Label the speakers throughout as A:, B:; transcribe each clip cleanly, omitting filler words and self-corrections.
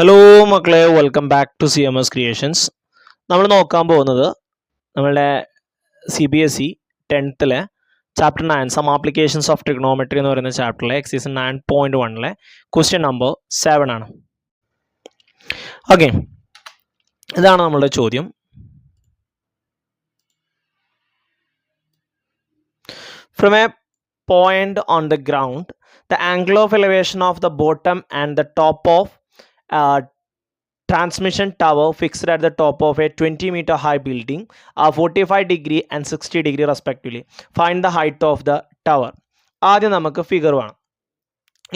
A: Hello മക്കളെ, welcome back to CMS creations. നമ്മൾ നോക്കാൻ പോകുന്നത് നമ്മളുടെ CBSE 10th chapter 9 some applications of trigonometry എന്ന് പറയുന്ന ചാപ്റ്ററിലെ എക്സസൈസ് 9.1 ക്വസ്റ്റ്യൻ നമ്പർ 7 ആണ്. ഓക്കെ, ഇതാണ് നമ്മളുടെ ചോദ്യം. From a point on the ground, the angle of elevation of the bottom and the top of transmission tower fixed at the top of a 20-meter high building are 45 and 60 respectively. Find the height of the tower. ആദ്യം നമുക്ക് figure വേണം.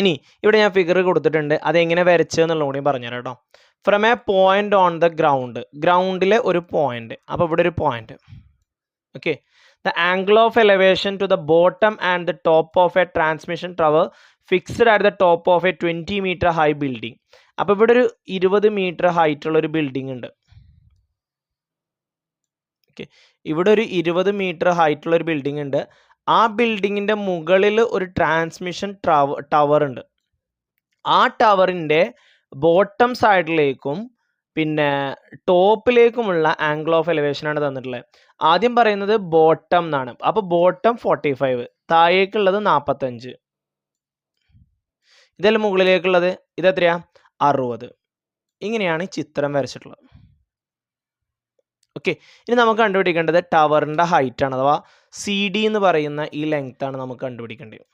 A: ഇനി ഇവിടെ ഞാൻ figure കൊടുത്തിട്ടുണ്ട്, അതെങ്ങനെ വരച്ചെന്നുള്ളത് കൂടി പറഞ്ഞുതരാം കേട്ടോ. From a point on the ground, ഗ്രൗണ്ടിലെ ഒരു പോയിന്റ്, അപ്പോൾ ഇവിടെ ഒരു point. Okay, the angle of elevation to the bottom and the top of a transmission tower fixed at the top of a 20-meter high building. അപ്പോൾ ഇവിടെ ഒരു 20 metre height ഉള്ള ഒരു ബിൽഡിംഗ് ഉണ്ട്. ഓക്കെ, ഇവിടെ ഒരു 20 മീറ്റർ ഹൈറ്റ് ഉള്ള ഒരു ബിൽഡിംഗ് ഉണ്ട്. ആ ബിൽഡിങ്ങിന്റെ മുകളിൽ ഒരു ട്രാൻസ്മിഷൻ ടവർ ഉണ്ട്. ആ ടവറിന്റെ ബോട്ടം സൈഡിലേക്കും പിന്നെ ടോപ്പിലേക്കുമുള്ള ആംഗിൾ ഓഫ് എലിവേഷൻ ആണ് തന്നിട്ടുള്ളത്. ആദ്യം പറയുന്നത് ബോട്ടം എന്നാണ്. അപ്പോൾ ബോട്ടം 45, താഴേക്കുള്ളത് 45, ഇതെല്ലാം മുകളിലേക്കുള്ളത് ഇതെത്രയാ 60. ഇങ്ങനെയാണ് ചിത്രം വരച്ചിട്ടുള്ളത്. ഓക്കെ, ഇനി നമുക്ക് കണ്ടുപിടിക്കേണ്ടത് ടവറിൻ്റെ ഹൈറ്റ് ആണ്, അഥവാ CD എന്ന് പറയുന്ന ഈ ലെങ്ത് ആണ് നമുക്ക് കണ്ടുപിടിക്കേണ്ടത്.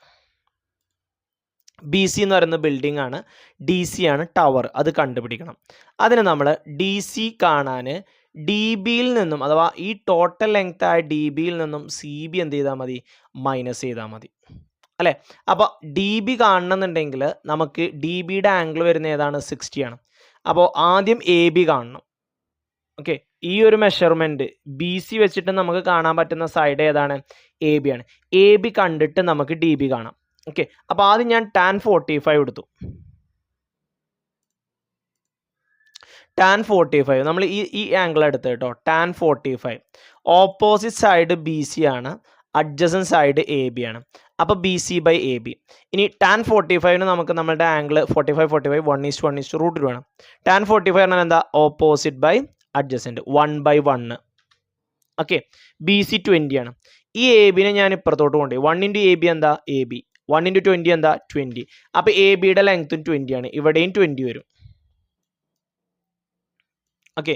A: BC എന്ന് പറയുന്ന ബിൽഡിംഗ് ആണ്, DC ആണ് ടവർ, അത് കണ്ടുപിടിക്കണം. അതിന് നമ്മൾ DC കാണാൻ DBയിൽ നിന്നും, അഥവാ ഈ ടോട്ടൽ ലെങ്ത് ആയ DBയിൽ നിന്നും CB എന്ത് ചെയ്താൽ മതി, മൈനസ് ചെയ്താൽ മതി അല്ലേ. അപ്പോൾ DB കാണണമെന്നുണ്ടെങ്കിൽ നമുക്ക് DBയുടെ ആംഗിൾ വരുന്ന ഏതാണ്, 60 ആണ്. അപ്പോൾ ആദ്യം AB കാണണം. ഓക്കെ, ഈ ഒരു മെഷർമെൻറ്റ് BC വെച്ചിട്ട് നമുക്ക് കാണാൻ പറ്റുന്ന സൈഡ് ഏതാണ്, AB ആണ്. AB കണ്ടിട്ട് നമുക്ക് DB കാണാം. ഓക്കെ, അപ്പോൾ ആദ്യം ഞാൻ tan 45 എടുത്തു. tan 45 നമ്മൾ ഈ ആംഗിൾ എടുത്ത് കേട്ടോ. tan 45 ഓപ്പോസിറ്റ് സൈഡ് BC ആണ്, അഡ്ജസൻറ്റ് സൈഡ് AB ആണ്. അപ്പോൾ BC by AB. ഇനി tan 45 നമുക്ക് നമ്മളുടെ ആംഗിൾ 45 1:1 വേണം. tan 45 പറഞ്ഞാൽ എന്താ, opposite by adjacent, 1/1. Okay, BC 20 ആണ്. ഈ ABനെ ഞാൻ ഇപ്പുറത്തോട്ട് കൊണ്ടുപോയി. 1 into AB എന്താ, AB. 1 into 20 എന്താ, 20. അപ്പോൾ ABയുടെ ലെങ്ത്തും 20 ആണ്, ഇവിടെയും 20 വരും. ഓക്കെ,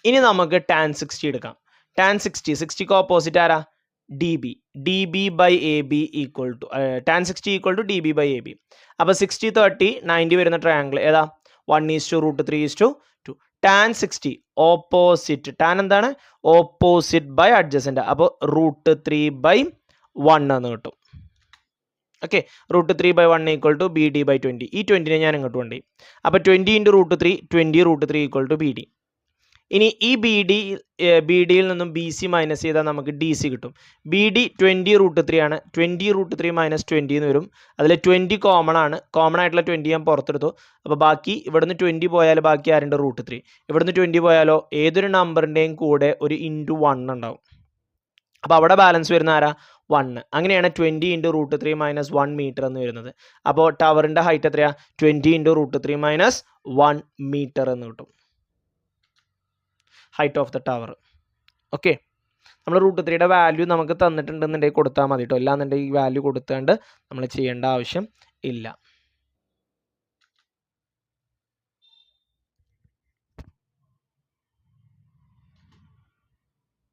A: ഇനി നമുക്ക് tan 60 എടുക്കാം. tan 60ക്ക് ഓപ്പോസിറ്റ് ആരാ, DB by AB equal to tan 60 equal to DB by AB. അപ്പോൾ 60 30 90 വരുന്ന ട്രയാങ്കിൾ ഏതാ, 1:√3:2. tan 60 ഓപ്പോസിറ്റ്, tan എന്താണ്, ഓപ്പോസിറ്റ് ബൈ അഡ്ജസൻറ്റ്, അപ്പോൾ √3/1 എന്ന് കിട്ടും. Okay, √3/1 equal to BD by 20. ഈ 20നെ ഞാൻ ഇങ്ങോട്ട് കൊണ്ടുപോയി. അപ്പോൾ 20 into √3, 20√3 ഈക്വൽ ടു BD. ഇനി ഈ BDയിൽ നിന്നും BC മൈനസ് ചെയ്താൽ നമുക്ക് DC കിട്ടും. BD 20√3 ആണ്. 20√3 - 20 എന്ന് വരും. അതിൽ 20 കോമൺ ആണ്, കോമൺ ആയിട്ടുള്ള 20 ഞാൻ പുറത്തെടുത്തു. അപ്പോൾ ബാക്കി ഇവിടുന്ന് 20 പോയാൽ ബാക്കി ആരുണ്ട്, √3. ഇവിടുന്ന് 20 പോയാലോ ഏതൊരു നമ്പറിൻ്റെയും കൂടെ ഒരു *1 ഉണ്ടാവും. അപ്പോൾ അവിടെ ബാലൻസ് വരുന്ന ആരാ, 1. അങ്ങനെയാണ് 20 into √3 - 1 മീറ്റർ എന്ന് വരുന്നത്. അപ്പോൾ ടവറിൻ്റെ ഹൈറ്റ് എത്രയാ, 20 into √3 - 1 മീറ്റർ എന്ന് കിട്ടും, height of the tower. Okay, നമ്മൾ √3യുടെ വാല്യൂ നമുക്ക് തന്നിട്ടുണ്ടെന്നുണ്ടെങ്കിൽ കൊടുത്താൽ മതി കേട്ടോ. ഇല്ലാന്നുണ്ടെങ്കിൽ ഈ വാല്യൂ കൊടുത്തുകൊണ്ട് നമ്മൾ ചെയ്യേണ്ട ആവശ്യം ഇല്ല.